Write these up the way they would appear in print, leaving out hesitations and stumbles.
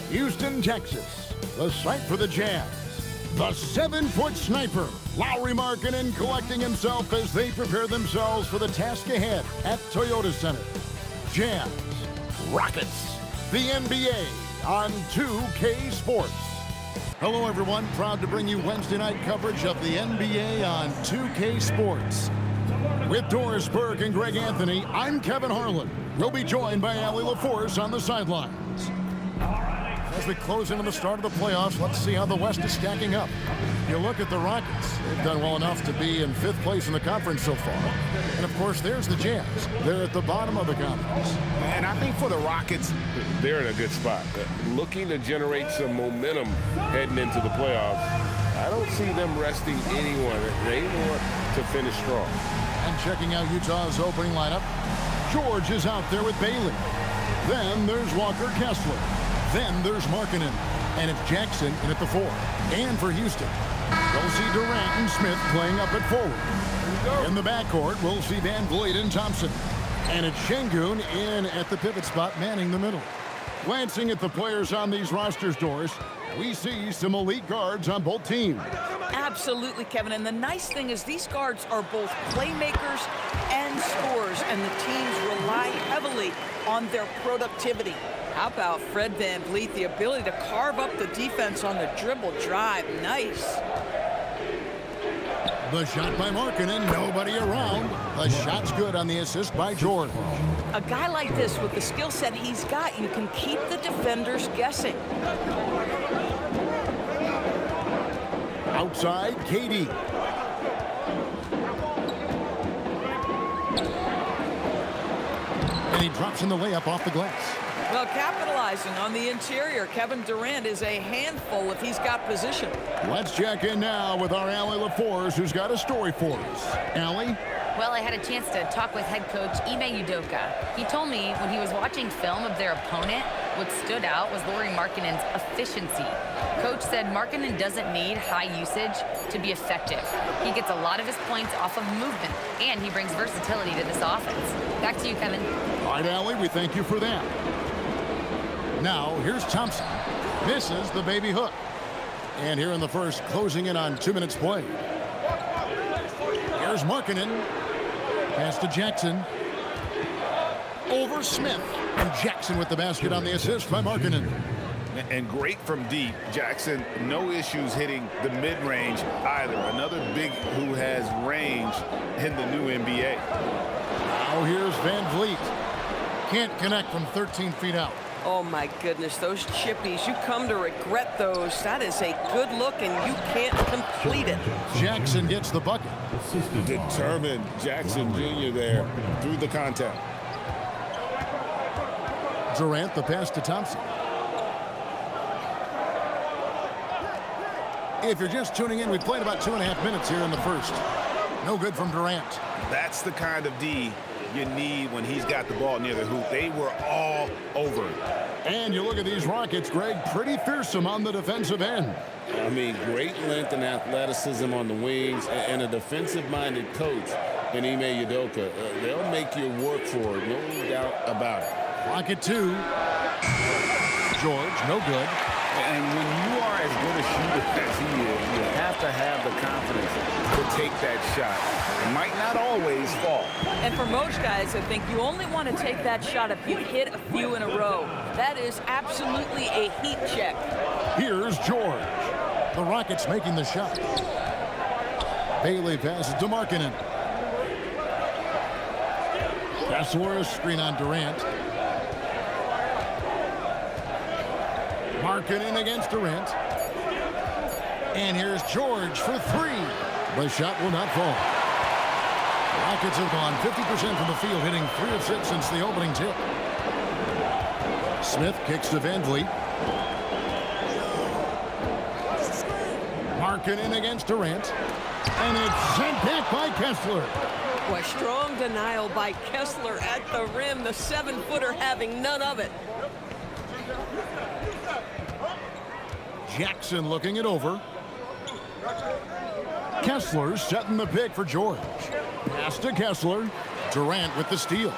Houston, Texas, the site for the Jazz. The 7-foot sniper, Lauri Markkanen, collecting himself as they prepare themselves for the task ahead at Toyota Center. Jazz, Rockets, the NBA on 2K Sports. Hello, everyone. Proud to bring you Wednesday night coverage of the NBA on 2K Sports. With Doris Burke and Greg Anthony, I'm Kevin Harlan. We'll be joined by Allie LaForce on the sidelines. As we close into the start of the playoffs, let's see how the West is stacking up. You look at the Rockets. They've done well enough to be in 5th place in the conference so far. And, of course, there's the Jazz. They're at the bottom of the conference. And I think for the Rockets, they're in a good spot. Looking to generate some momentum heading into the playoffs. I don't see them resting anyone. They want to finish strong. And checking out Utah's opening lineup, George is out there with Bailey. Then there's Walker Kessler. Then there's Markkanen, and it's Jackson in at the 4. And for Houston, we'll see Durant and Smith playing up at forward. In the backcourt, we'll see Van Vliet and Thompson. And it's Şengün in at the pivot spot, manning the middle. Glancing at the players on these rosters, Doris, we see some elite guards on both teams. Absolutely, Kevin. And the nice thing is these guards are both playmakers and scorers, and the teams rely heavily on their productivity. How about Fred Van Vliet, the ability to carve up the defense on the dribble drive? Nice. The shot by Markkanen, nobody around. The shot's good on the assist by George. A guy like this, with the skill set he's got, you can keep the defenders guessing. Outside, KD. And he drops in the layup off the glass. Well, capitalizing on the interior, Kevin Durant is a handful if he's got position. Let's check in now with our Allie LaForce, who's got a story for us. Allie? Well, I had a chance to talk with head coach Ime Udoka. He told me when he was watching film of their opponent, what stood out was Lauri Markkanen's efficiency. Coach said Markkanen doesn't need high usage to be effective. He gets a lot of his points off of movement, and he brings versatility to this offense. Back to you, Kevin. All right, Allie, we thank you for that. Now, here's Thompson. Misses the baby hook. And here in the first, closing in on 2 minutes played. Here's Markkanen. Pass to Jackson. Over Smith. And Jackson with the basket on the assist by Markkanen. And great from deep. Jackson, no issues hitting the mid-range either. Another big who has range in the new NBA. Now here's Van Vliet. Can't connect from 13 feet out. Oh, my goodness, those chippies, you come to regret those. That is a good look, and you can't complete it. Jackson gets the bucket. Determined Jackson Jr. there through the contact. Durant, the pass to Thompson. If you're just tuning in, we played about 2.5 minutes here in the first. No good from Durant. That's the kind of D you need when he's got the ball near the hoop. They were all over it. And you look at these Rockets, Greg, pretty fearsome on the defensive end. I mean, great length and athleticism on the wings, and a defensive-minded coach in Ime Udoka. They'll make you work for it, no doubt about it. Rocket 2. George, no good. And when you are as good a shooter as he is, you have to have the confidence to take that shot. It might not always fall. And for most guys, I think you only want to take that shot if you hit a few in a row. That is absolutely a heat check. Here's George. The Rockets making the shot. Bailey passes to Markkanen. Kessler, screen on Durant. Markkanen against Durant. And here's George for 3. The shot will not fall. Rockets have gone 50% from the field, hitting 3 of 6 since the opening tip. Smith kicks to Van Vliet. Markkanen against Durant. And it's sent back by Kessler. Boy, strong denial by Kessler at the rim. The 7-footer having none of it. Jackson looking it over. Kessler setting the pick for George. Pass to Kessler. Durant with the steal.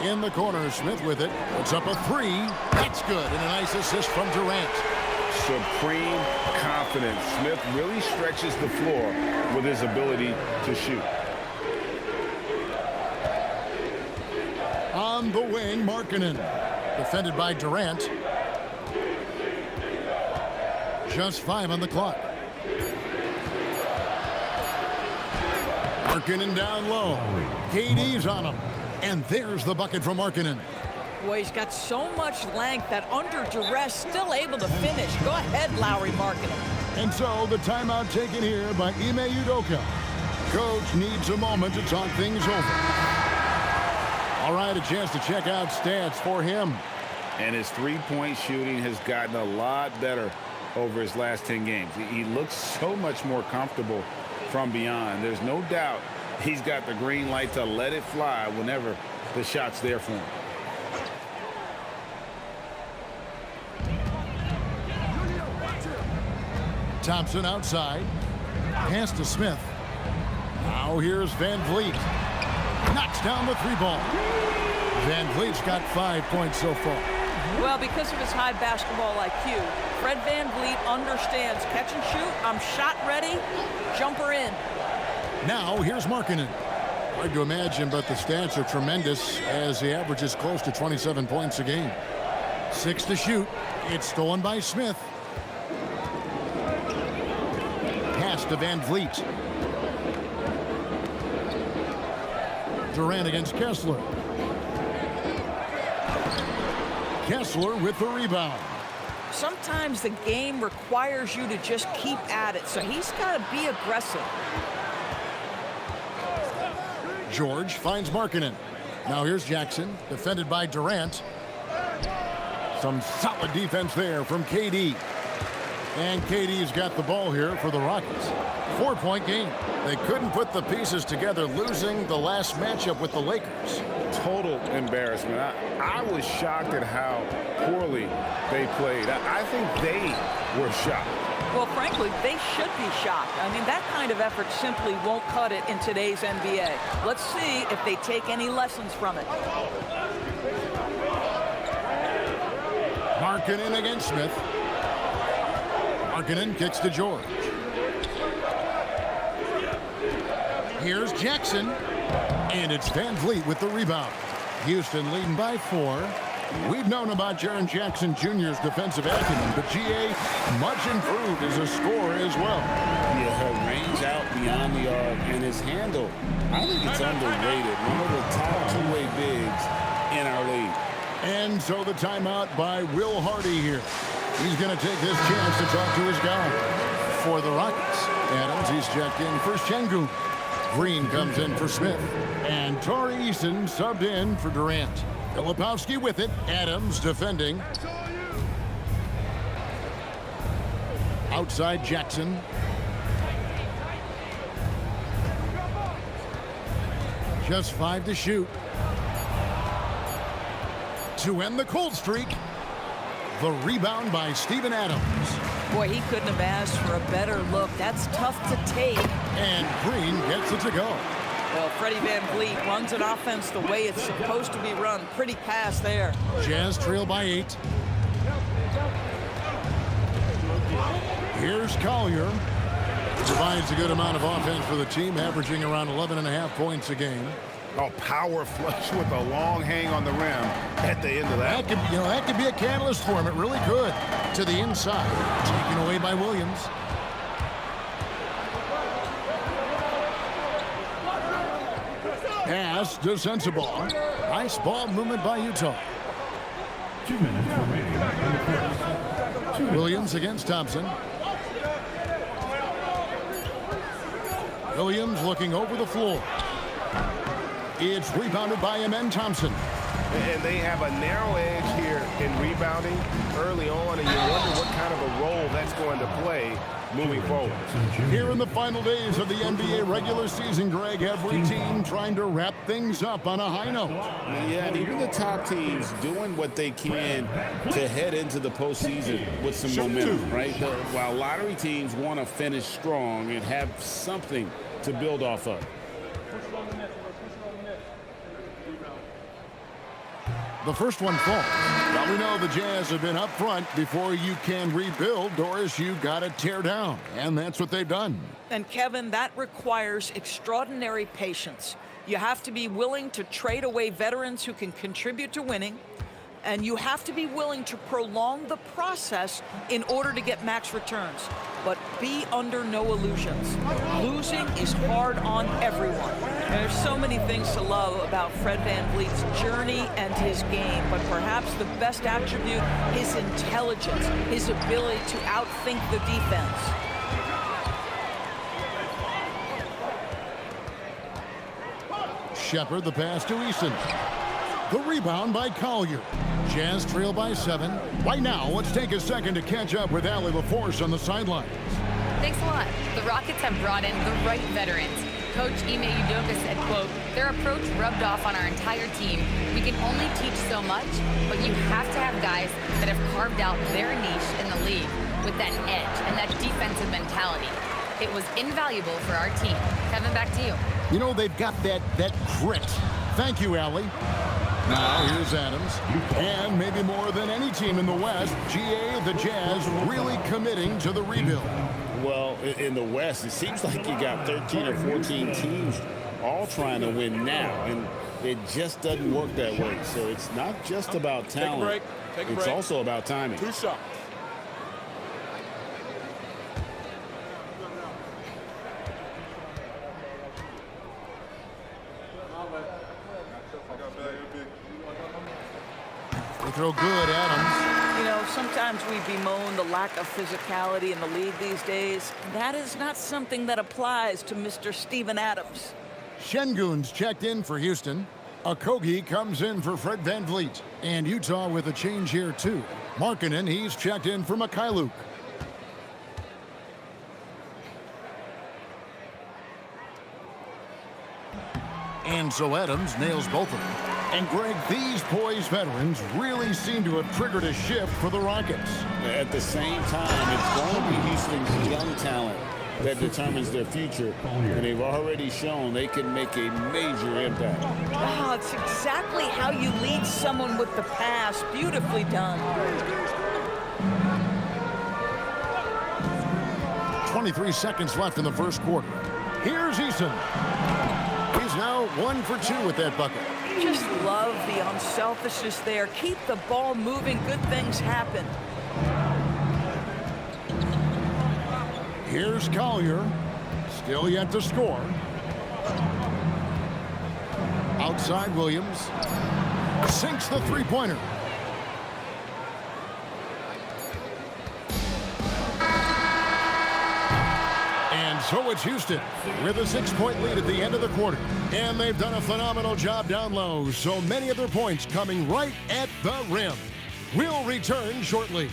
In the corner, Smith with it. Puts up a three. That's good. And a nice assist from Durant. Supreme confidence. Smith really stretches the floor with his ability to shoot. On the wing, Markkanen. Defended by Durant. Just 5 on the clock. Markkanen down low. KD's on him. And there's the bucket from Markkanen. Boy, he's got so much length that under duress, still able to finish. Go ahead, Lauri Markkanen. And so the timeout taken here by Ime Udoka. Coach needs a moment to talk things over. All right, a chance to check out stats for him. And his three-point shooting has gotten a lot better over his last 10 games. He looks so much more comfortable from beyond. There's no doubt he's got the green light to let it fly whenever the shot's there for him. Thompson outside. Pass to Smith. Now here's Van Vliet. Knocks down the three ball. Van Vliet's got 5 points so far. Well, because of his high basketball IQ, Fred Van Vliet understands catch and shoot. I'm shot ready. Jumper in. Now here's Markkanen. Hard to imagine, but the stats are tremendous as he averages close to 27 points a game. 6 to shoot. It's stolen by Smith. Pass to Van Vliet. Durant against Kessler. Kessler with the rebound. Sometimes the game requires you to just keep at it, so he's got to be aggressive. George finds Markkanen. Now here's Jackson, defended by Durant. Some solid defense there from KD. And KD's got the ball here for the Rockets. 4-point game. They couldn't put the pieces together, losing the last matchup with the Lakers. Total embarrassment. I was shocked at how poorly they played. I think they were shocked. Well, frankly, they should be shocked. I mean, that kind of effort simply won't cut it in today's NBA. Let's see if they take any lessons from it. Markkanen against Smith. Markkanen kicks to George. Here's Jackson. And it's Van Vliet with the rebound. Houston leading by 4. We've known about Jaren Jackson Jr.'s defensive acumen, but GA much improved as a scorer as well. Yeah, her range out beyond the arc and his handle, I think it's underrated. One of the top two-way bigs in our league. And so the timeout by Will Hardy here. He's going to take this chance to talk to his guy. For the Rockets, Adams, he's checked in for Şengün. Green comes in for Smith. And Tari Eason subbed in for Durant. Filipowski with it. Adams defending. Outside Jackson. Just 5 to shoot. To end the cold streak. The rebound by Steven Adams. Boy, he couldn't have asked for a better look. That's tough to take. And Green gets it to go. Well, Freddie Van Vliet runs an offense the way it's supposed to be run. Pretty pass there. Jazz trail by 8. Here's Collier. Provides a good amount of offense for the team, averaging around 11.5 points a game. Oh, power flush with a long hang on the rim at the end of that. That could be a catalyst for him. It really could. To the inside. Taken away by Williams. Pass to Sensabaugh. Nice ball movement by Utah. 2 minutes remaining. Williams against Thompson. Williams looking over the floor. It's rebounded by Amen Thompson. And they have a narrow edge here in rebounding early on, and you wonder what kind of a role that's going to play moving forward. Here in the final days of the NBA regular season, Greg, every team trying to wrap things up on a high note. Yeah, and even the top teams doing what they can to head into the postseason with some momentum, right? While lottery teams want to finish strong and have something to build off of. The first one falls. Now we know the Jazz have been up front. Before you can rebuild, Doris, you got to tear down. And that's what they've done. And Kevin, that requires extraordinary patience. You have to be willing to trade away veterans who can contribute to winning. And you have to be willing to prolong the process in order to get max returns. But be under no illusions. Losing is hard on everyone. And there's so many things to love about Fred VanVleet's journey and his game, but perhaps the best attribute, his intelligence, his ability to outthink the defense. Shepherd, the pass to Eason. The rebound by Collier. Jazz trail by 7. Right now, let's take a second to catch up with Allie LaForce on the sidelines. Thanks a lot. The Rockets have brought in the right veterans. Coach Ime Udoka said, quote, their approach rubbed off on our entire team. We can only teach so much, but you have to have guys that have carved out their niche in the league with that edge and that defensive mentality. It was invaluable for our team. Kevin, back to you. You know, they've got that grit. Thank you, Allie. Now, here's Adams. And maybe more than any team in the West, GA, the Jazz, really committing to the rebuild. Well, in the West, it seems like you got 13 or 14 teams all trying to win now, and it just doesn't work that way. So it's not just about talent. It's also about timing. 2 shots. They throw good, Adams. You know, sometimes we bemoan the lack of physicality in the league these days. That is not something that applies to Mr. Steven Adams. Şengün's checked in for Houston. Okogie comes in for Fred VanVleet. And Utah with a change here, too. Markkanen, he's checked in for Mykhailiuk. And so Adams nails both of them. And Greg, these poised veterans really seem to have triggered a shift for the Rockets. At the same time, it's going to be Houston's young talent that determines their future. And they've already shown they can make a major impact. Oh, it's exactly how you lead someone with the pass. Beautifully done. 23 seconds left in the first quarter. Here's Eason. He's now 1 for 2 with that bucket. Just love the unselfishness there. Keep the ball moving. Good things happen. Here's Collier. Still yet to score. Outside Williams. Sinks the three-pointer. And so it's Houston with a 6-point lead at the end of the quarter. And they've done a phenomenal job down low. So many of their points coming right at the rim. We'll return shortly.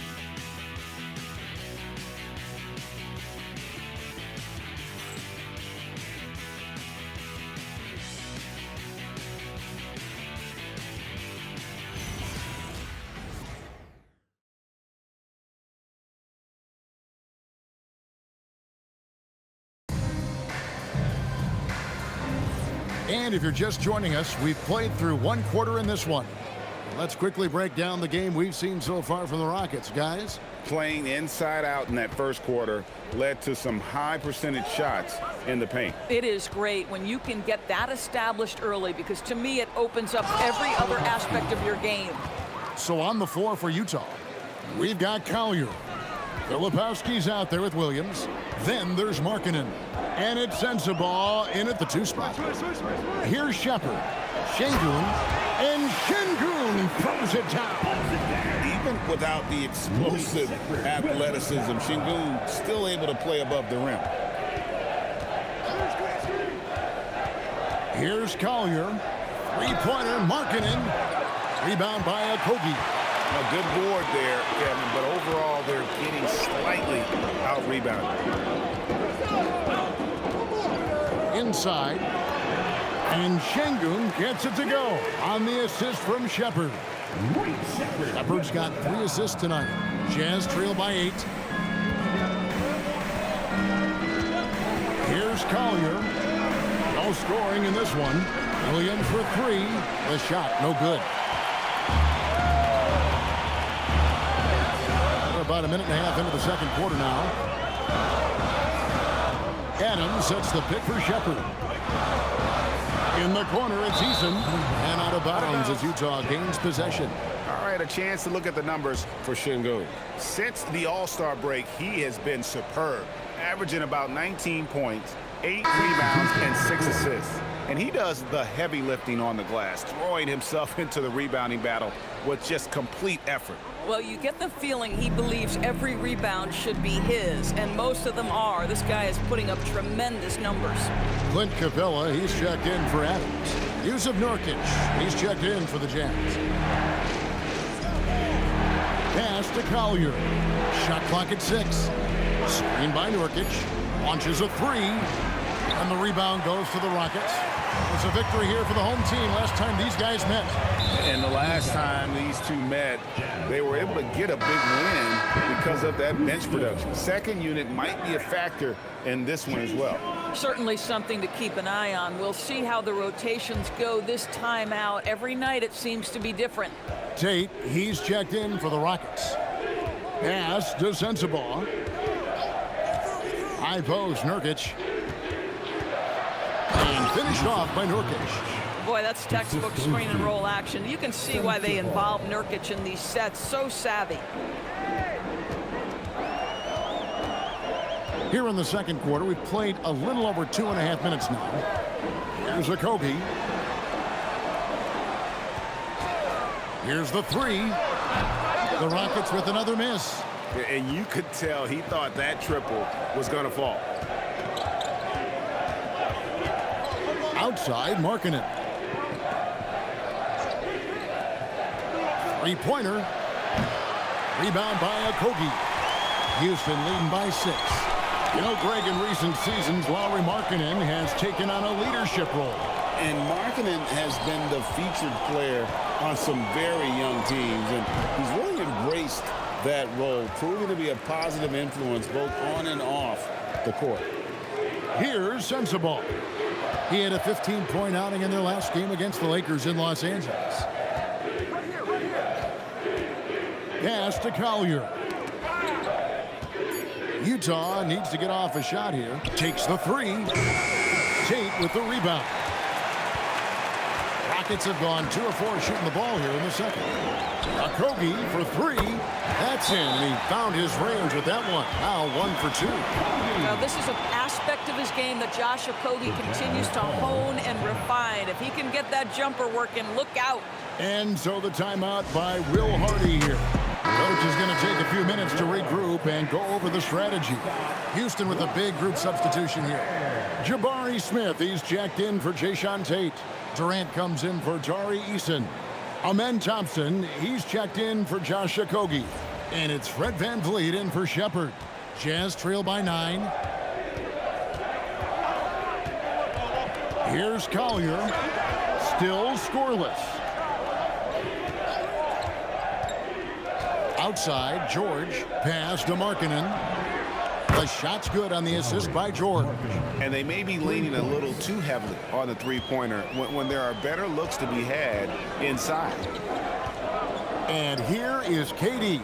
And if you're just joining us, we've played through 1 quarter in this one. Let's quickly break down the game we've seen so far from the Rockets, guys. Playing inside out in that first quarter led to some high percentage shots in the paint. It is great when you can get that established early, because to me it opens up every other aspect of your game. So on the floor for Utah, we've got Collier. Filipowski's out there with Williams. Then there's Markkanen. And it sends the ball in at the 2 spot. Here's Shepherd. Şengün. And Şengün throws it down. Even without the explosive athleticism, Şengün still able to play above the rim. Here's Collier. Three-pointer, Markkanen. Rebound by Okogie. A good board there, Kevin, but overall they're getting slightly out-rebounded. Inside. And Şengün gets it to go on the assist from Shepherd. Shepherd's got 3 assists tonight. Jazz trail by 8. Here's Collier. No scoring in this one. Williams for 3. The shot, no good. about a minute and a half into the second quarter now. Adams sets the pick for Shepard. In the corner, it's Eason. And out of bounds as Utah gains possession. All right, a chance to look at the numbers For Şengün. Since the All-Star break, he has been superb, averaging about 19 points, 8 rebounds, and 6 assists. And he does the heavy lifting on the glass, throwing himself into the rebounding battle with just complete effort. Well, you get the feeling he believes every rebound should be his, and most of them are. This guy is putting up tremendous numbers. Clint Capella, he's checked in for Adams. Yusuf Nurkic, he's checked in for the Jazz. Pass to Collier. Shot clock at 6. Screen by Nurkic. Launches a 3. And the rebound goes to the Rockets. It's a victory here for the home team. Last time these guys met. And the last time these two met, they were able to get a big win because of that bench production. Second unit might be a factor in this one as well. Certainly something to keep an eye on. We'll see how the rotations go this time out. Every night it seems to be different. Tate, he's checked in for the Rockets. Pass to Sensabaugh. High post, Nurkic. And finished off by Nurkic. Boy, that's textbook screen and roll action. You can see why they involve Nurkic in these sets. So savvy. Here in the second quarter, we've played a little over 2.5 minutes now. Here's Okogie. Here's the 3. The Rockets with another miss. And you could tell he thought that triple was going to fall. Outside, Markkanen. Three-pointer. Rebound by Okogie. Houston leading by 6. You know, Greg, in recent seasons, Lauri Markkanen has taken on a leadership role. And Markkanen has been the featured player on some very young teams, and he's really embraced that role, proving to be a positive influence both on and off the court. Here's Sensabaugh. He had a 15-point outing in their last game against the Lakers in Los Angeles. Pass to Collier. Utah needs to get off a shot here. Takes the 3. Tate with the rebound. Rockets have gone 2 of 4 shooting the ball here in the second. Okogie for 3. That's in. And he found his range with that one. Now 1 for 2. Now, this is an aspect of his game that Josh Okogie continues to hone and refine. If he can get that jumper working, look out. And so the timeout by Will Hardy here. Coach is going to take a few minutes to regroup and go over the strategy. Houston with a big group substitution here. Jabari Smith, he's checked in for Jae'Sean Tate. Durant comes in for Tari Eason. Amen Thompson, he's checked in for Josh Okogie. And it's Fred VanVleet in for Shepard. Jazz trail by 9. Here's Collier. Still scoreless. Outside, George. Pass to Markkanen. The shot's good on the assist by George. And they may be leaning a little too heavily on the three-pointer when there are better looks to be had inside. And here is KD.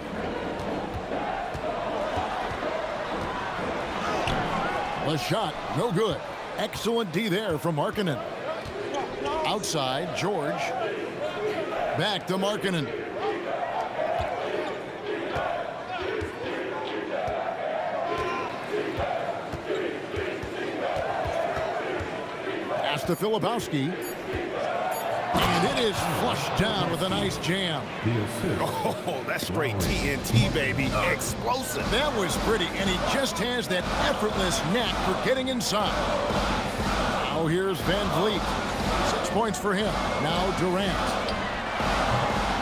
The shot, no good. Excellent D there from Markkanen. Outside, George. Back to Markkanen. Pass to Filipowski. And it is flushed down with a nice jam. Oh, that's straight TNT, baby. Explosive. That was pretty, and he just has that effortless knack for getting inside. Now here's VanVleet. 6 points for him. Now Durant.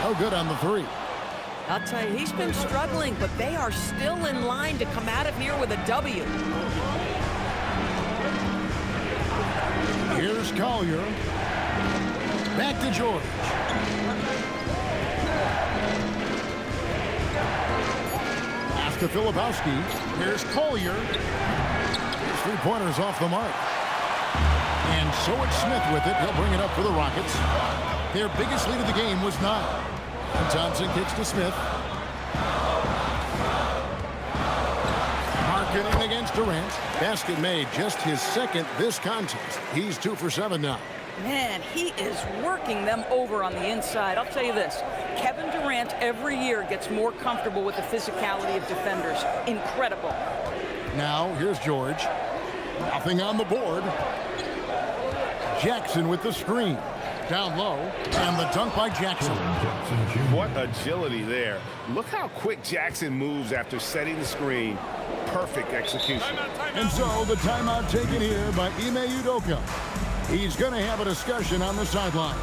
No good on the 3. I'll tell you, he's been struggling, but they are still in line to come out of here with a W. Here's Collier. Back to George. Pass to Filipowski. Here's Collier. His three-pointer's off the mark. And so it's Smith with it. He'll bring it up for the Rockets. Their biggest lead of the game was 9. And Thompson kicks to Smith. inning against Durant. Basket made, just his second this contest. He's 2 for 7 now. Man, he is working them over on the inside. I'll tell you this, Kevin Durant every year gets more comfortable with the physicality of defenders. Incredible. Now, here's George. Nothing on the board. Jackson with the screen. Down low, and the dunk by Jackson. Jackson Jr. What agility there. Look how quick Jackson moves after setting the screen. Perfect execution. And so the timeout taken here by Ime Udoka. He's going to have a discussion on the sideline.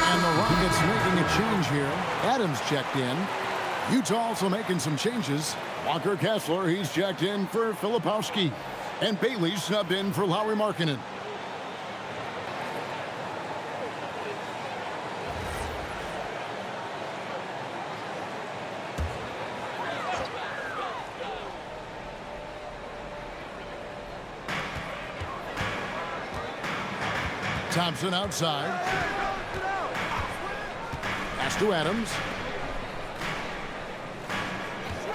And the Rockets making a change here. Adams checked in. Utah also making some changes. Walker Kessler, he's checked in for Filipowski. And Bailey snubbed in for Lauri Markkanen. Thompson outside. Pass to Adams.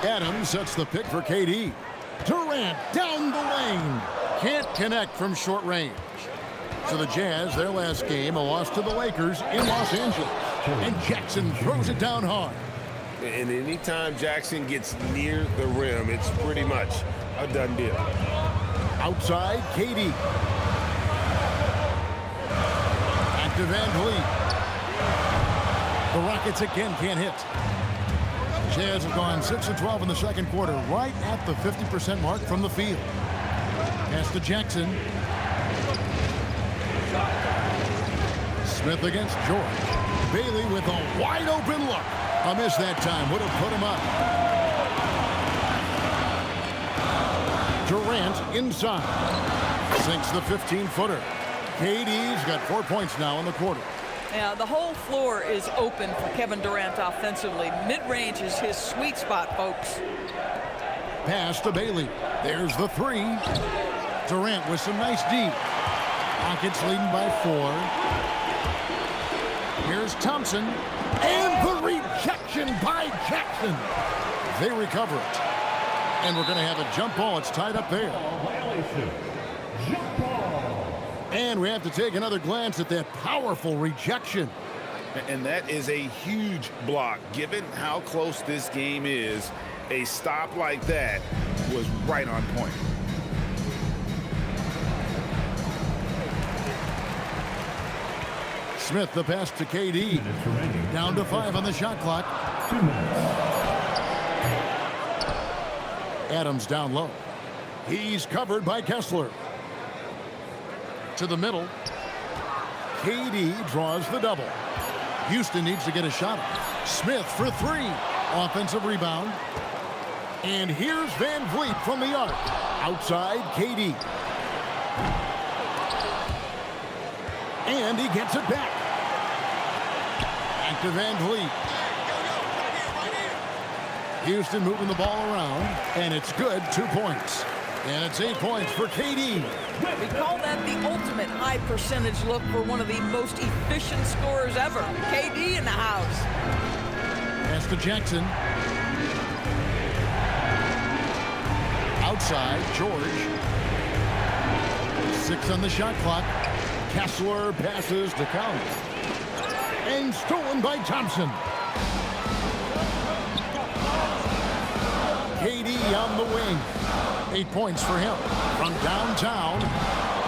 Adams sets the pick for KD. Durant down the lane. Can't connect from short range. So the Jazz, their last game, a loss to the Lakers in Los Angeles. And Jackson throws it down hard. And anytime Jackson gets near the rim, it's pretty much a done deal. Outside, KD. Back to Van Vliet. The Rockets again can't hit. Jazz have gone 6 of 12 in the second quarter, right at the 50% mark from the field. Pass to Jackson. Smith against George. Bailey with a wide open look. A miss that time, would have put him up. Durant inside. Sinks the 15-footer. KD's got 4 points now in the quarter. Yeah, the whole floor is open for Kevin Durant offensively. Mid-range is his sweet spot, folks. Pass to Bailey. There's the three. Durant with some nice D. Rockets leading by 4. Here's Thompson. And the rejection by Jackson. They recover it. And we're going to have a jump ball. It's tied up there. Violation. Jump ball. And we have to take another glance at that powerful rejection. And that is a huge block. Given how close this game is, a stop like that was right on point. Smith the pass to KD. Down to 5 on the shot clock. 2 minutes. Adams down low. He's covered by Kessler. To the middle. KD draws the double. Houston needs to get a shot. Smith for 3. Offensive rebound. And here's Van Vliet from the arc. Outside, KD. And he gets it back. Back to Van Vliet. Houston moving the ball around. And it's good. 2 points. And it's 8 points for KD. We call that the ultimate high percentage look for one of the most efficient scorers ever. KD in the house. Pass to Jackson. Outside, George. 6 on the shot clock. Kessler passes to Collins. And stolen by Thompson. KD on the wing. 8 points for him. From downtown,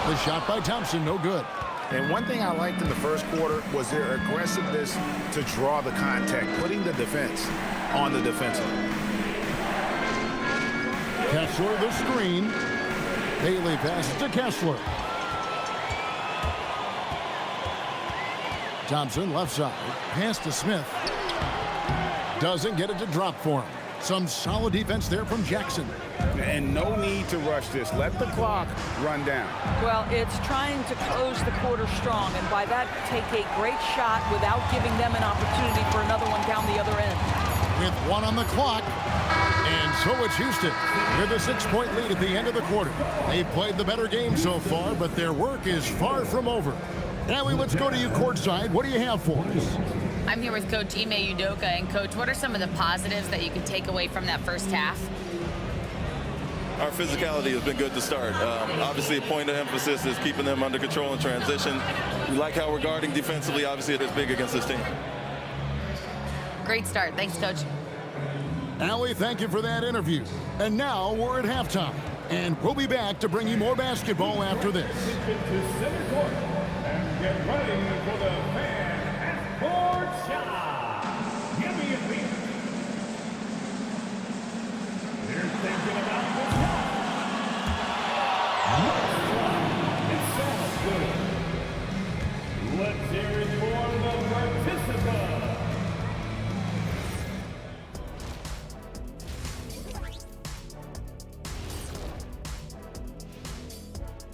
the shot by Thompson, no good. And one thing I liked in the first quarter was their aggressiveness to draw the contact, putting the defense on the defensive. Kessler the screen. Bailey passes to Kessler. Thompson left side. Pass to Smith. Doesn't get it to drop for him. Some solid defense there from Jackson. And no need to rush this. Let the clock run down. Well, it's trying to close the quarter strong, and by that, take a great shot without giving them an opportunity for another one down the other end. With 1 on the clock. And so it's Houston with a 6-point lead at the end of the quarter. They've played the better game so far, but their work is far from over. Allie, let's go to you courtside. What do you have for us? I'm here with Coach Ime Udoka. And, Coach, what are some of the positives that you can take away from that first half? Our physicality has been good to start. Obviously, a point of emphasis is keeping them under control in transition. We like how we're guarding defensively. Obviously, it is big against this team. Great start. Thanks, Coach. Allie, thank you for that interview. And now we're at halftime. And we'll be back to bring you more basketball after this. To center court and get ready for the fan at court shot. Give me a beat. They're thinking about the shot. It sounds good. Let's hear it for the participants.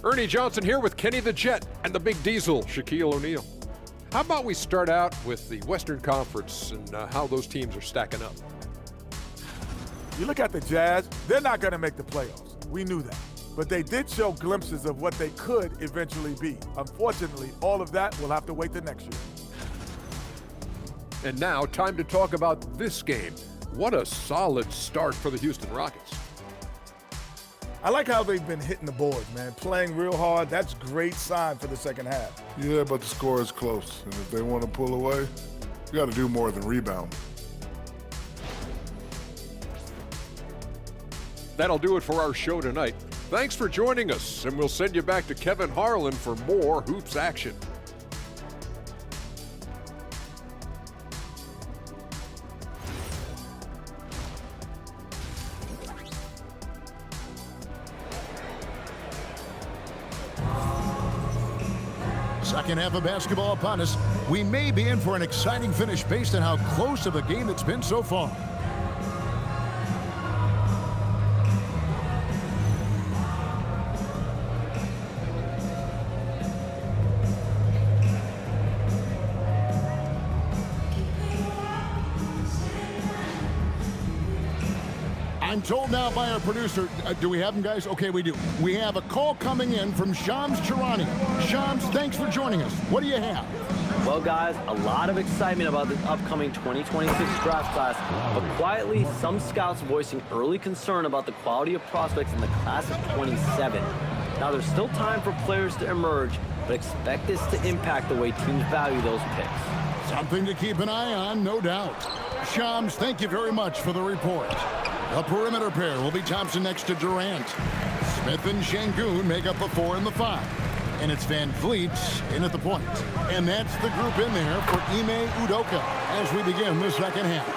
Ernie Johnson here with Kenny the Jet and the Big Diesel, Shaquille O'Neal. How about we start out with the Western Conference and how those teams are stacking up? You look at the Jazz, they're not going to make the playoffs. We knew that. But they did show glimpses of what they could eventually be. Unfortunately, all of that will have to wait till next year. And now, time to talk about this game. What a solid start for the Houston Rockets. I like how they've been hitting the boards, man. Playing real hard, that's a great sign for the second half. Yeah, but the score is close. And if they want to pull away, you got to do more than rebound. That'll do it for our show tonight. Thanks for joining us, and we'll send you back to Kevin Harlan for more hoops action. Second half of basketball upon us. We may be in for an exciting finish based on how close of a game it's been so far. I'm told now by our producer, do we have him, guys? Okay, we do. We have a call coming in from Shams Charania. Shams, thanks for joining us. What do you have? Well, guys, a lot of excitement about this upcoming 2026 draft class, but quietly, some scouts voicing early concern about the quality of prospects in the class of 27. Now, there's still time for players to emerge, but expect this to impact the way teams value those picks. Something to keep an eye on, no doubt. Shams, thank you very much for the report. The perimeter pair will be Thompson next to Durant. Smith and Şengün make up the 4 and the 5. And it's Van Vliet in at the point. And that's the group in there for Ime Udoka as we begin the second half.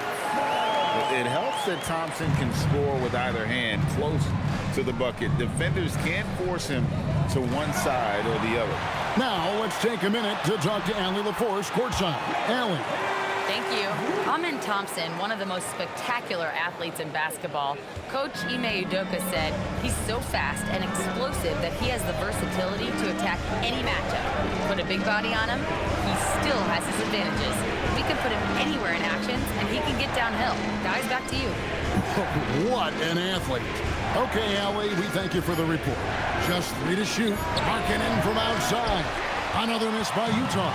It helps that Thompson can score with either hand close to the bucket. Defenders can't force him to one side or the other. Now let's take a minute to talk to Allie LaForce courtside. Allie. Thank you. Amen Thompson, one of the most spectacular athletes in basketball. Coach Ime Udoka said he's so fast and explosive that he has the versatility to attack any matchup. Put a big body on him, he still has his advantages. We can put him anywhere in actions, and he can get downhill. Guys, back to you. What an athlete. Okay, Allie, we thank you for the report. Just 3 to shoot. Markkanen from outside. Another miss by Utah.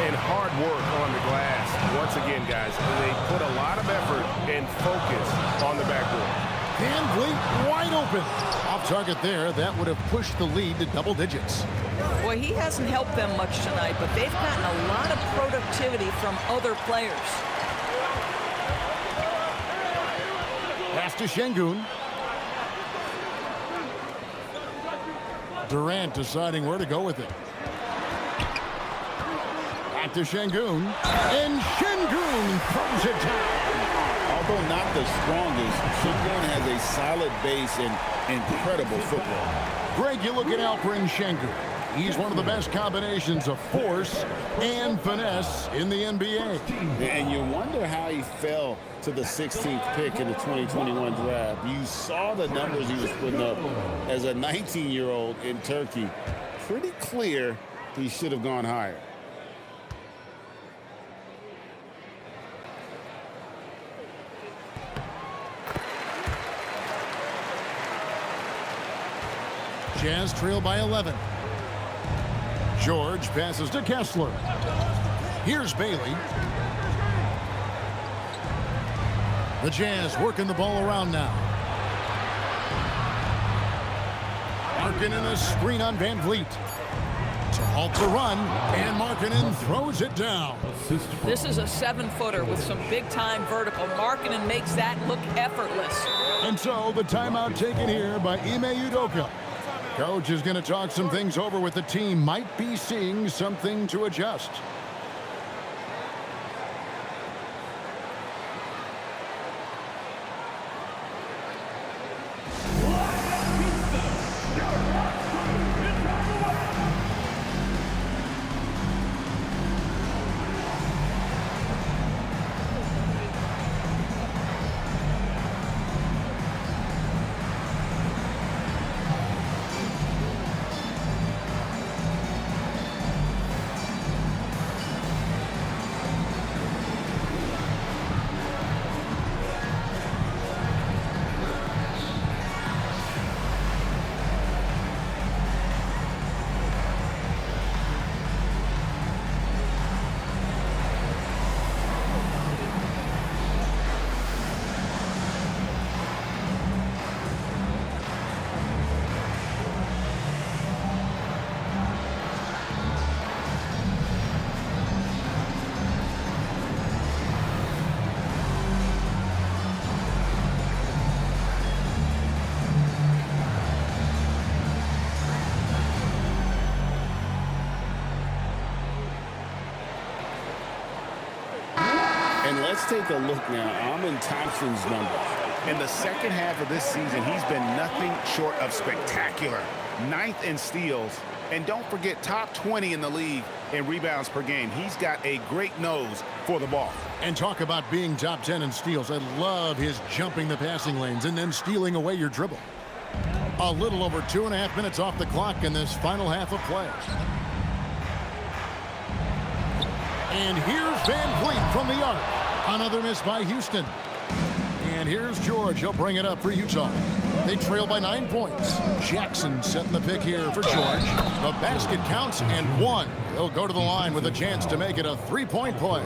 And hard work on the glass. Once again, guys, they put a lot of effort and focus on the backboard. Van Vliet wide open. Off target there. That would have pushed the lead to double digits. Boy, he hasn't helped them much tonight, but they've gotten a lot of productivity from other players. Pass to Şengün. Durant deciding where to go with it. Back to Şengün. And Şengün throws it down. Although not the strongest, Şengün has a solid base and incredible football. Greg, you look at Alperen Şengün. He's one of the best combinations of force and finesse in the NBA. And you wonder how he fell to the 16th pick in the 2021 draft. You saw the numbers he was putting up as a 19-year-old in Turkey. Pretty clear he should have gone higher. Jazz trail by 11. George passes to Kessler. Here's Bailey. The Jazz working the ball around now. Markkanen a screen on Van Vliet. To halt the run, and Markkanen throws it down. This is a 7-footer with some big-time vertical. Markkanen makes that look effortless. And so the timeout taken here by Ime Udoka. Coach is going to talk some things over with the team. Might be seeing something to adjust. And let's take a look now. Amen Thompson's numbers. In the second half of this season, he's been nothing short of spectacular. 9th in steals. And don't forget, top 20 in the league in rebounds per game. He's got a great nose for the ball. And talk about being top 10 in steals. I love his jumping the passing lanes and then stealing away your dribble. A little over 2.5 minutes off the clock in this final half of play. And here's Van Vliet from the arc. Another miss by Houston. And here's George. He'll bring it up for Utah. They trail by 9 points. Jackson setting the pick here for George. The basket counts and one. He'll go to the line with a chance to make it a 3-point play.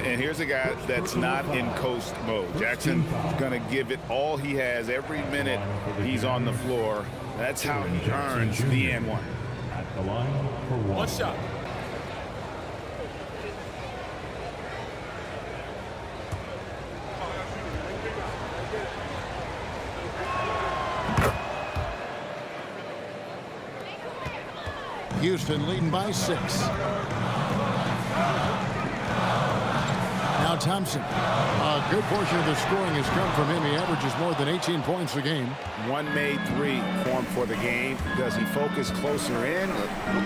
And here's a guy that's not in coast mode. Jackson's going to give it all he has every minute he's on the floor. That's how he earns the N1. At the line for one. One shot. Houston leading by 6. Now Thompson. A good portion of the scoring has come from him. He averages more than 18 points a game. One made three formed for the game. Does he focus closer in?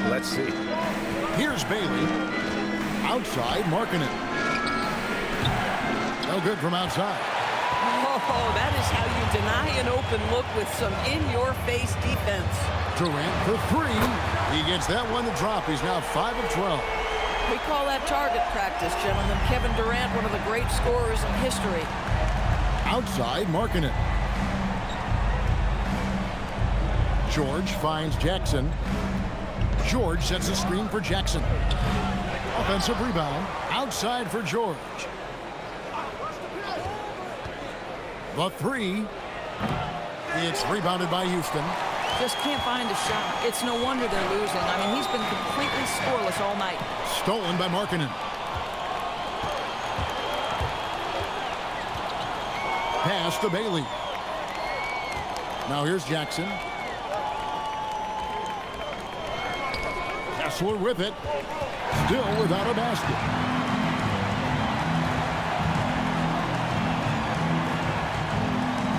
Let's see. Here's Bailey. Outside, Markkanen. No good from outside. Oh, that is how you deny an open look with some in-your-face defense. Durant for 3. He gets that one to drop. He's now 5 of 12. We call that target practice, gentlemen. Kevin Durant, one of the great scorers in history. Outside, Markkanen. George finds Jackson. George sets a screen for Jackson. Offensive rebound. Outside for George. The 3. It's rebounded by Houston. Just can't find a shot. It's no wonder they're losing. I mean, he's been completely scoreless all night. Stolen by Markkanen. Pass to Bailey. Now here's Jackson. Kessler with it. Still without a basket.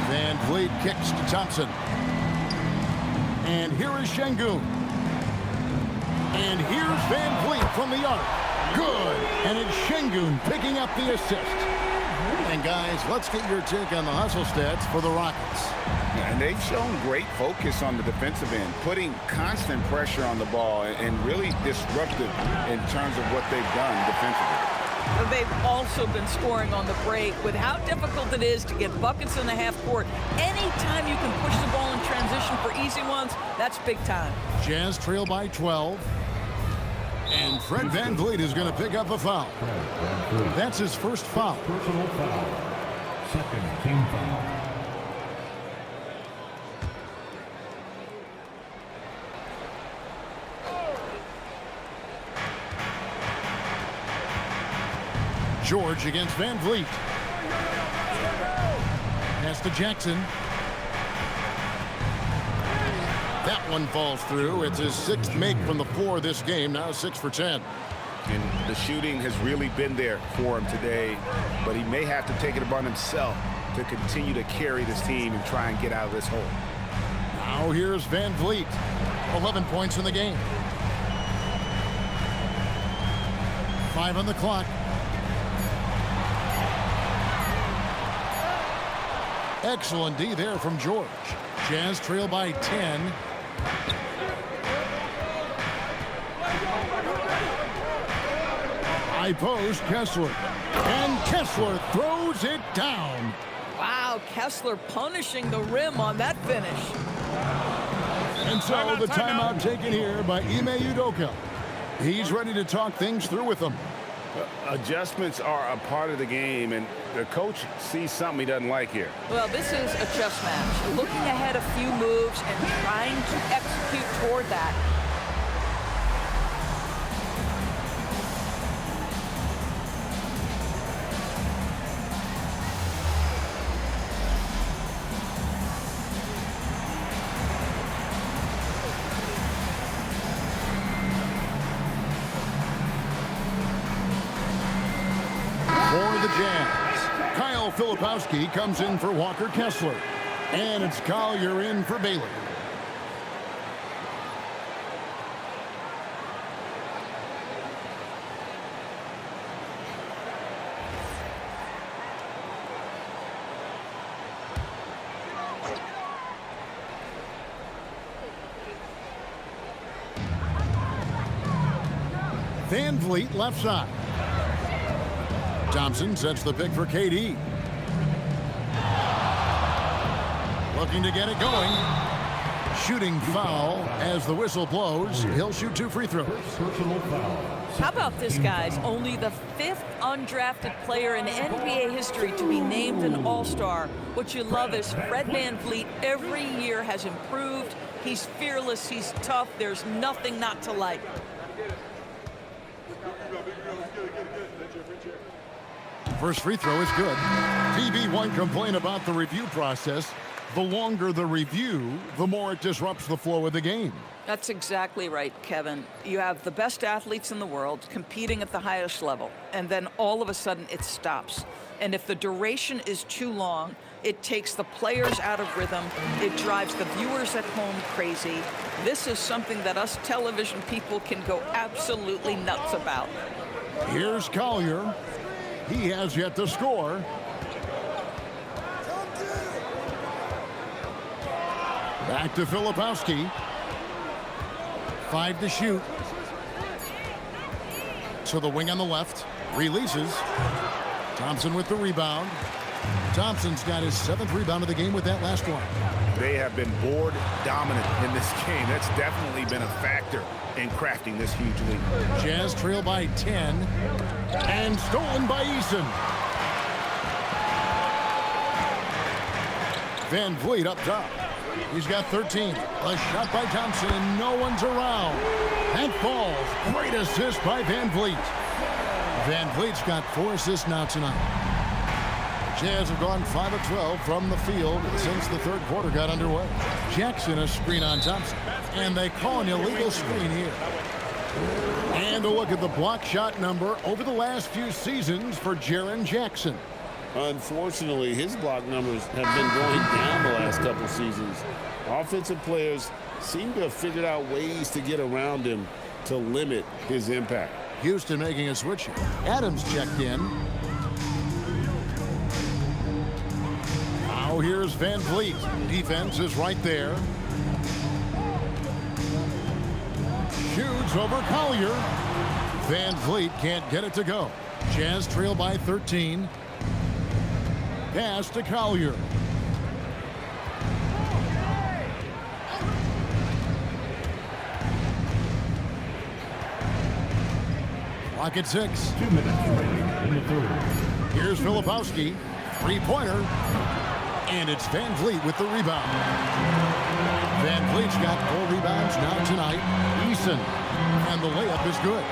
Van Vliet kicks to Thompson. And here is Şengün. And here's Van Vliet from the arc. Good. And it's Şengün picking up the assist. And guys, let's get your take on the hustle stats for the Rockets. And they've shown great focus on the defensive end, putting constant pressure on the ball and really disruptive in terms of what they've done defensively. They've also been scoring on the break. With how difficult it is to get buckets in the half court, anytime you can push the ball in transition for easy ones, that's big time. Jazz trail by 12. And Fred VanVleet is going to pick up a foul. That's his first foul. Personal foul. Second team foul. George against VanVleet. Pass to Jackson. That one falls through. It's his 6th make from the floor this game. Now 6 for 10. And the shooting has really been there for him today, but he may have to take it upon himself to continue to carry this team and try and get out of this hole. Now here's VanVleet. 11 points in the game. 5 on the clock. Excellent D there from George. Jazz trail by 10. High post, Kessler. And Kessler throws it down. Wow, Kessler punishing the rim on that finish. And so the timeout taken here by Ime Udoka. He's ready to talk things through with them. Adjustments are a part of the game, and the coach sees something he doesn't like here. Well, this is a chess match. Looking ahead a few moves and trying to execute toward that. For the Jazz, Kyle Filipowski comes in for Walker Kessler. And it's Collier in for Bailey. VanVleet left side. Thompson sets the pick for KD. Looking to get it going. Shooting foul as the whistle blows. He'll shoot 2 free throws. Personal foul. How about this, guys? Only the 5th undrafted player in NBA history to be named an All-Star. What you love is Fred VanVleet every year has improved. He's fearless. He's tough. There's nothing not to like. First free throw is good. TB1 complain about the review process. The longer the review, the more it disrupts the flow of the game. That's exactly right, Kevin. You have the best athletes in the world competing at the highest level, and then all of a sudden it stops. And if the duration is too long, it takes the players out of rhythm. It drives the viewers at home crazy. This is something that us television people can go absolutely nuts about. Here's Collier. He has yet to score. Back to Filipowski. 5 to shoot. To the wing on the left. Releases. Thompson with the rebound. Thompson's got his 7th rebound of the game with that last one. They have been board dominant in this game. That's definitely been a factor in crafting this huge lead. Jazz trail by 10. And stolen by Eason. VanVleet up top. He's got 13. A shot by Thompson, and no one's around. That falls. Great assist by VanVleet. VanVleet's got 4 assists now tonight. Jazz have gone 5 of 12 from the field since the 3rd quarter got underway. Jackson a screen on Thompson. And they call an illegal screen here. And a look at the block shot number over the last few seasons for Jaren Jackson. Unfortunately, his block numbers have been going down the last couple seasons. Offensive players seem to have figured out ways to get around him to limit his impact. Houston making a switch here. Adams checked in. Now here's VanVleet. Defense is right there. Shoots over Collier. VanVleet can't get it to go. Jazz trail by 13. Pass to Collier. clock at 6. 2 minutes remaining in the third. Here's Filipowski. Three-pointer. And it's Van Vliet with the rebound. Van Vliet's got 4 rebounds now tonight. Eason. And the layup is good.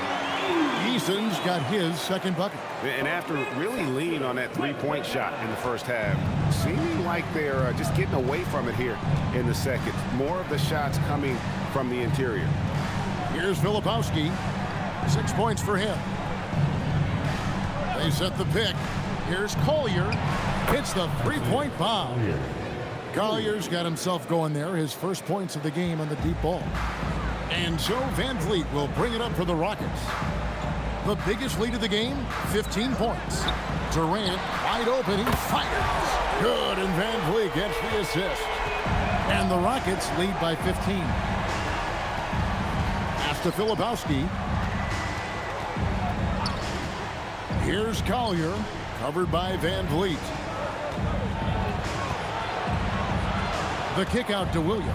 Eason's got his second bucket. And after really leaning on that three-point shot in the first half, seeming like they're just getting away from it here in the second. More of the shots coming from the interior. Here's Filipowski. 6 points for him. They set the pick. Here's Collier. Hits the three-point bomb. Collier's got himself going there. His first points of the game on the deep ball. And so Van Vliet will bring it up for the Rockets. The biggest lead of the game, 15 points. Durant wide open. He fires. Good, and Van Vliet gets the assist. And the Rockets lead by 15. After Filipowski. Here's Collier, covered by Van Vliet. The kick out to Williams.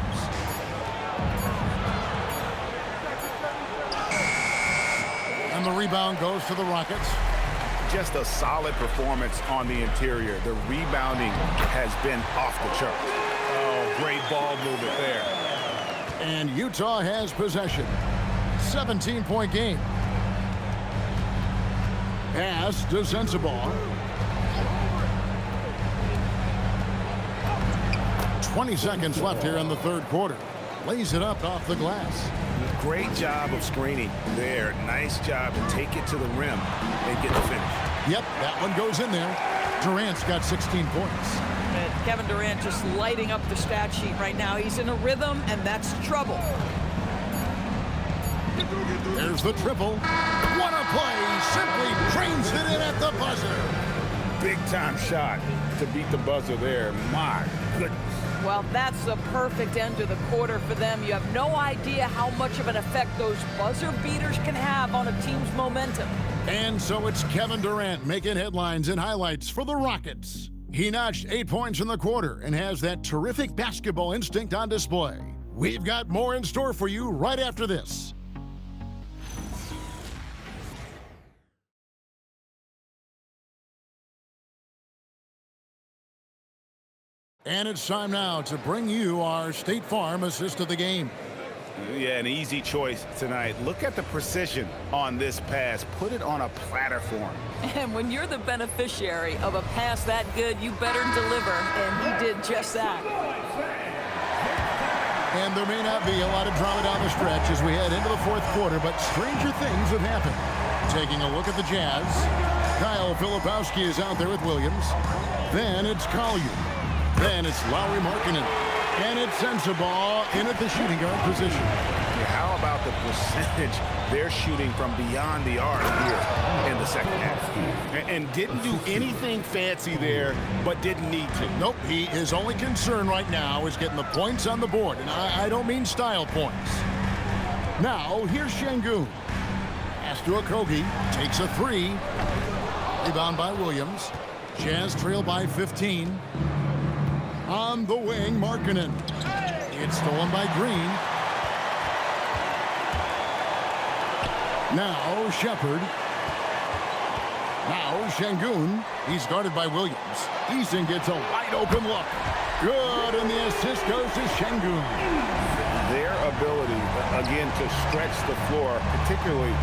And the rebound goes to the Rockets. Just a solid performance on the interior. The rebounding has been off the chart. Oh, great ball movement there. And Utah has possession. 17-point game. Pass to Sensabaugh. 20 seconds left here in the third quarter. Lays it up off the glass. Great job of screening there. Nice job to take it to the rim and get the finish. Yep, that one goes in there. Durant's got 16 points. And Kevin Durant just lighting up the stat sheet right now. He's in a rhythm, and that's trouble. There's the triple. What a play. Simply drains it in at the buzzer. Big time shot to beat the buzzer there. My goodness. Well, that's the perfect end to the quarter for them. You have no idea how much of an effect those buzzer beaters can have on a team's momentum. And so it's Kevin Durant making headlines and highlights for the Rockets. He notched 8 points in the quarter and has that terrific basketball instinct on display. We've got more in store for you right after this. And it's time now to bring you our State Farm assist of the game. Yeah, an easy choice tonight. Look at the precision on this pass. Put it on a platter form. And when you're the beneficiary of a pass that good, you better deliver, and he did just that. And there may not be a lot of drama down the stretch as we head into the fourth quarter, but stranger things have happened. Taking a look at the Jazz, Kyle Filipowski is out there with Williams. Then it's Collier. Then it's Lauri Markkanen. And it's Sensabaugh in at the shooting guard position. Yeah, how about the percentage they're shooting from beyond the arc here in the second half? And didn't do anything fancy there, but didn't need to. Nope, his only concern right now is getting the points on the board. And I don't mean style points. Now, here's Şengün. Pass to Okogie. Takes a three. Rebound by Williams. Jazz trail by 15. On the wing, Markkanen. It's stolen by Green. Now Shepard. Now Şengün. He's guarded by Williams. Eason gets a wide open look. Good, and the assist goes to Şengün. Their ability, again, to stretch the floor, particularly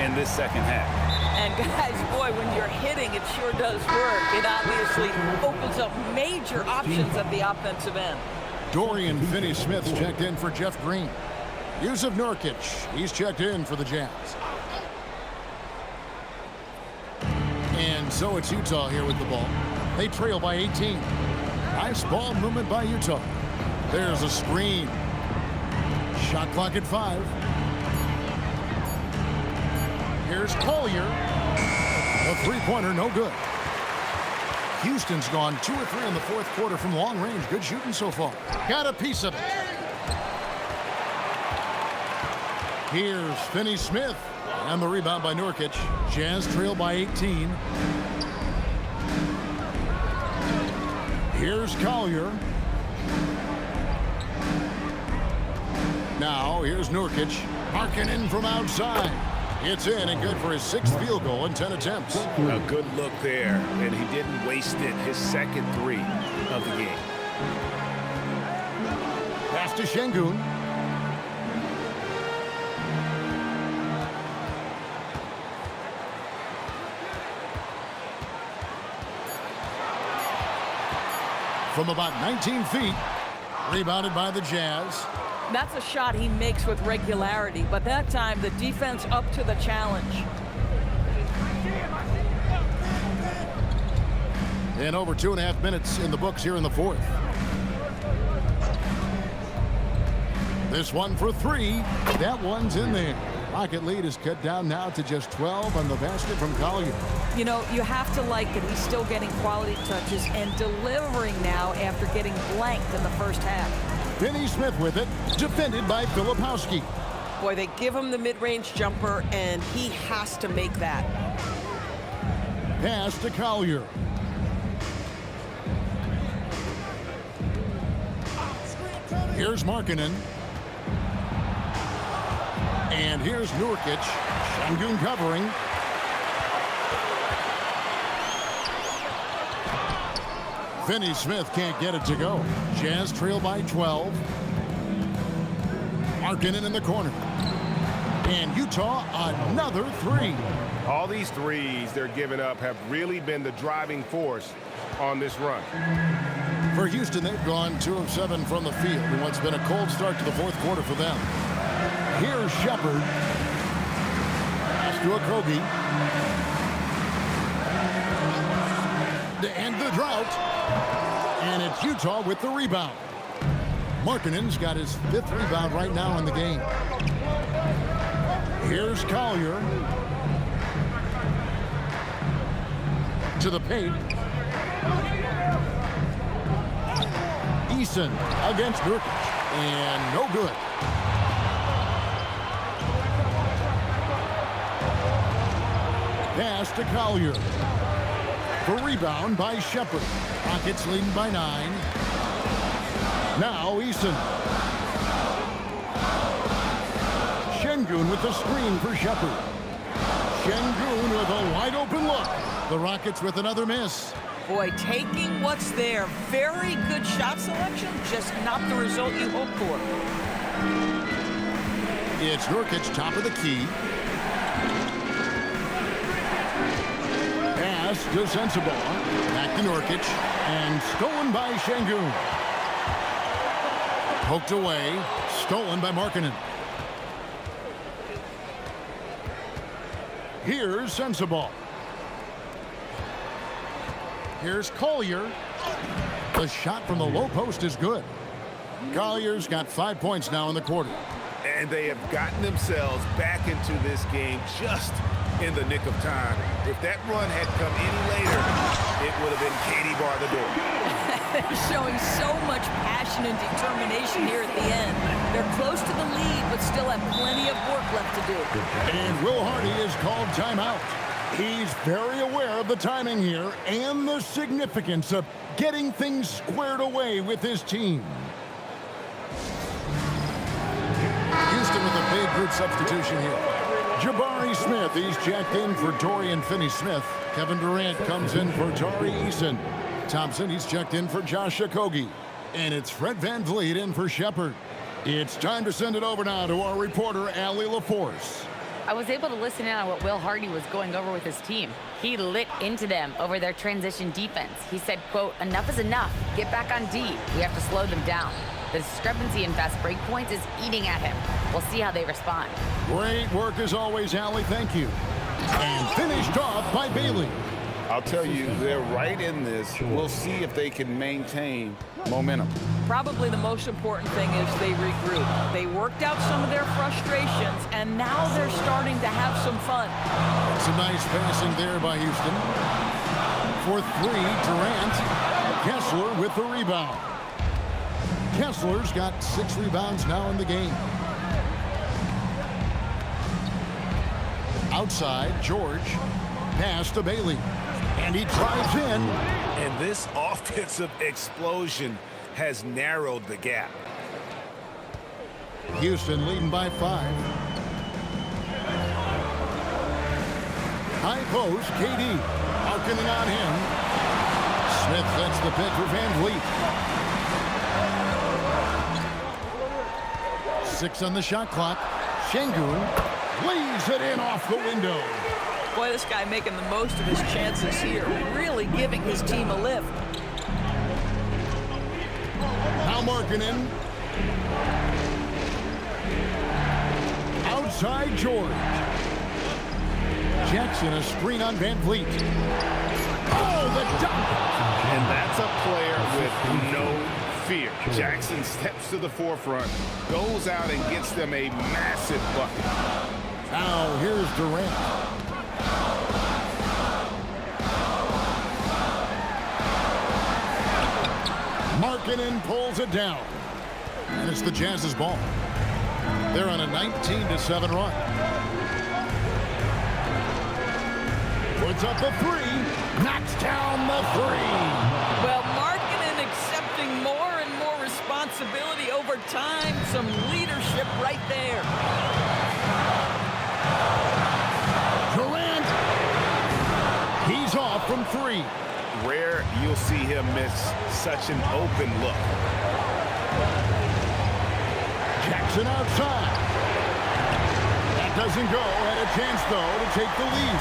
in this second half. And guys, boy, when you're hitting, it sure does work. It obviously opens up major options at the offensive end. Dorian Finney-Smith's checked in for Jeff Green. Jusuf Nurkic, he's checked in for the Jazz. And so it's Utah here with the ball. They trail by 18. Nice ball movement by Utah. There's a screen. Shot clock at 5. Here's Collier. A three-pointer, no good. Houston's gone 2 or 3 in the fourth quarter from long range. Good shooting so far. Got a piece of it. Here's Finney-Smith. And the rebound by Nurkic. Jazz trail by 18. Here's Collier. Now, here's Nurkic. Markkanen from outside. It's in and good for his 6th field goal in 10 attempts. A good look there, and he didn't waste it. His second 3 of the game. Pass to Şengün. From about 19 feet, rebounded by the Jazz. That's a shot he makes with regularity, but that time the defense up to the challenge. And over 2.5 minutes in the books here in the 4th. This one for 3. That one's in there. Rocket lead is cut down now to just 12 on the basket from Collier. You know, you have to like that he's still getting quality touches and delivering now after getting blanked in the first half. Finney Smith with it, defended by Filipowski. Boy, they give him the mid-range jumper, and he has to make that. Pass to Collier. Here's Markkanen. And here's Nurkic. Şengün covering. Finney Smith can't get it to go. Jazz trail by 12. Markkanen in the corner. And Utah another 3. All these threes they're giving up have really been the driving force on this run. For Houston, they've gone 2 of 7 from the field in what's been a cold start to the 4th quarter for them. Here's Shepherd. Pass to Okogie. To end the drought. And it's Utah with the rebound. Markkanen's got his 5th rebound right now in the game. Here's Collier. To the paint. Eason against Nurkic. And no good. Pass to Collier. For rebound by Shepherd. Rockets leading by 9. Now Eason. Şengün with the screen for Shepherd. Şengün with a wide open look. The Rockets with another miss. Boy, taking what's there. Very good shot selection, just not the result you hope for. It's Nurkic, top of the key. Pass to Sensabaugh. Back to Nurkic. And stolen by Şengün. Poked away. Stolen by Markkanen. Here's Sensabaugh. Here's Collier. The shot from the low post is good. Collier's got 5 points now in the quarter. And they have gotten themselves back into this game just in the nick of time. If that run had come any later, it would have been Katie bar the door. They're showing so much passion and determination here at the end. They're close to the lead, but still have plenty of work left to do. And Will Hardy is called timeout. He's very aware of the timing here and the significance of getting things squared away with his team. Houston with a big group substitution here. Jabari Smith, he's checked in for Dorian Finney-Smith. Kevin Durant comes in for Tari Eason. Thompson, he's checked in for Josh Okogie. And it's Fred VanVleet in for Shepherd. It's time to send it over now to our reporter, Allie LaForce. I was able to listen in on what Will Hardy was going over with his team. He lit into them over their transition defense. He said, quote, "Enough is enough. Get back on D. We have to slow them down." The discrepancy in fast break points is eating at him. We'll see how they respond. Great work as always, Allie. Thank you. And finished off by Bailey. I'll tell you, they're right in this. We'll see if they can maintain momentum. Probably the most important thing is they regroup. They worked out some of their frustrations, and now they're starting to have some fun. Some nice passing there by Houston. For 3, Durant. Kessler with the rebound. Kessler's got 6 rebounds now in the game. Outside, George. Pass to Bailey. And he drives in. And this offensive explosion has narrowed the gap. Houston leading by 5. High post, KD. Markkanen on him. Smith sets the pick for Van Vliet. 6 on the shot clock. Şengün lays it in off the window. Boy, this guy making the most of his chances here, really giving his team a lift. Now Markkanen. Outside George. Jackson, a screen on Van Vliet. Oh, the dunk! And that's a player with no fear. Jackson steps to the forefront, goes out and gets them a massive bucket. Now here's Durant. Markkanen pulls it down. And it's the Jazz's ball. They're on a 19-7 run. Puts up the 3. Knocks down the 3. Well, Markkanen accepting more and more responsibility over time. Some leadership right there. Durant. He's off from 3. Rare you'll see him miss such an open look. Jackson outside. That doesn't go. Had a chance, though, to take the lead.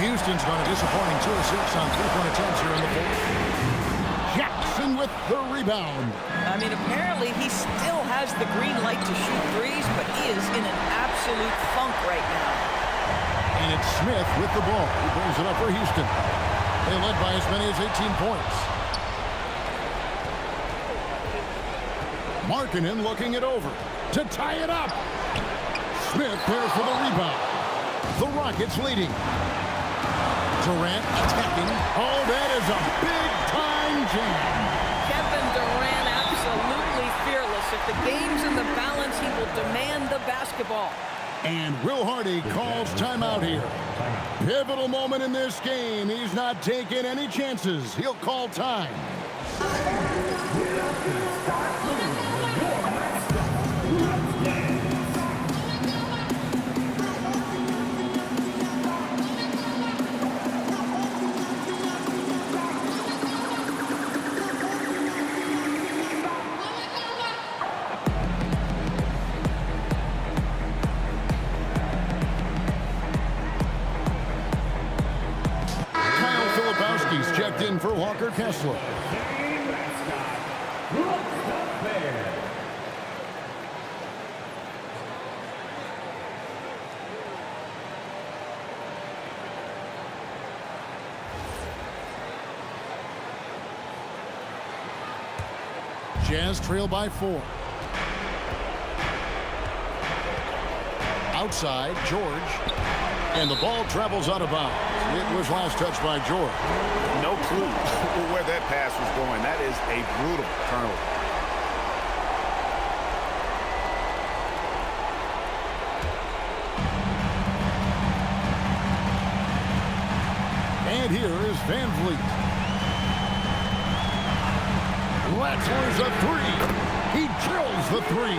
Houston's got a disappointing 2 of 6 on 3-point attempts here in the fourth. Jackson with the rebound. I mean, apparently he still has the green light to shoot threes, but he is in an absolute funk right now. And it's Smith with the ball. He brings it up for Houston. They led by as many as 18 points. Markkanen looking it over to tie it up. Smith there for the rebound. The Rockets leading. Durant attacking. Oh, that is a big-time jam. Kevin Durant absolutely fearless. If the game's in the balance, he will demand the basketball. And Will Hardy calls timeout here. Pivotal moment in this game. He's not taking any chances. He'll call time. Checked in for Walker Kessler. Jazz trail by 4. Outside, George. And the ball travels out of bounds. It was last touched by George. No clue where that pass was going. That is a brutal turnover. And here is Van Vliet. Latzler's a 3. He drills the 3.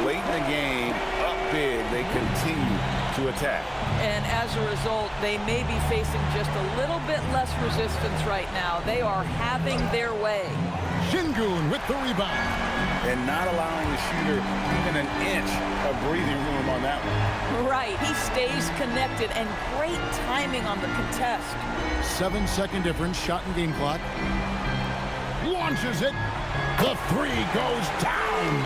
Late in the game, up big, they continue to attack. And as a result, they may be facing just a little bit less resistance right now. They are having their way. Şengün with the rebound. And not allowing the shooter even an inch of breathing room on that one. Right, he stays connected, and great timing on the contest. 7-second difference, shot and game clock. Launches it. The 3 goes down.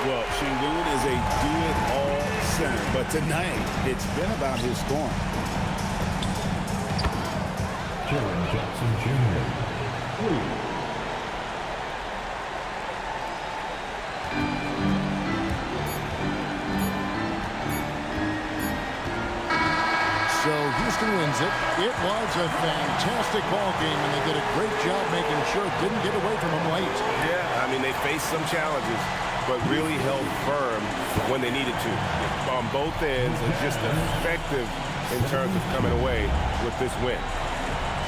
Well, Şengün is a do-it-all center, but tonight it's been about his scoring. Jaren Jackson Jr. 3. So Houston wins it. It was a fantastic ball game, and they did a great job making sure it didn't get away from them late. Yeah, I mean, they faced some challenges, but really held firm when they needed to on both ends, and just effective in terms of coming away with this win.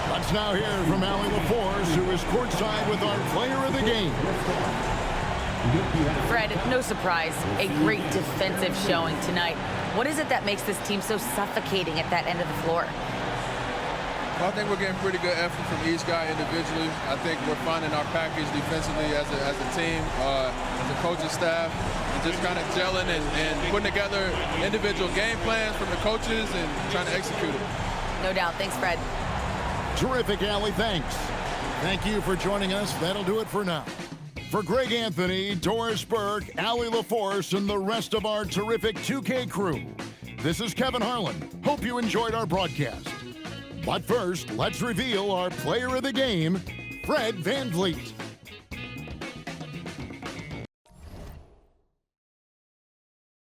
Let's now hear from Allie LaForce, who is courtside with our player of the game. Fred, no surprise, a great defensive showing tonight. What is it that makes this team so suffocating at that end of the floor? Well, I think we're getting pretty good effort from each guy individually. I think we're finding our package defensively as a team, as a coaching staff, and just kind of gelling and putting together individual game plans from the coaches and trying to execute it. No doubt. Thanks, Fred. Terrific, Allie. Thanks. Thank you for joining us. That'll do it for now. For Greg Anthony, Doris Burke, Allie LaForce, and the rest of our terrific 2K crew, this is Kevin Harlan. Hope you enjoyed our broadcast. But first, let's reveal our player of the game, Fred VanVleet.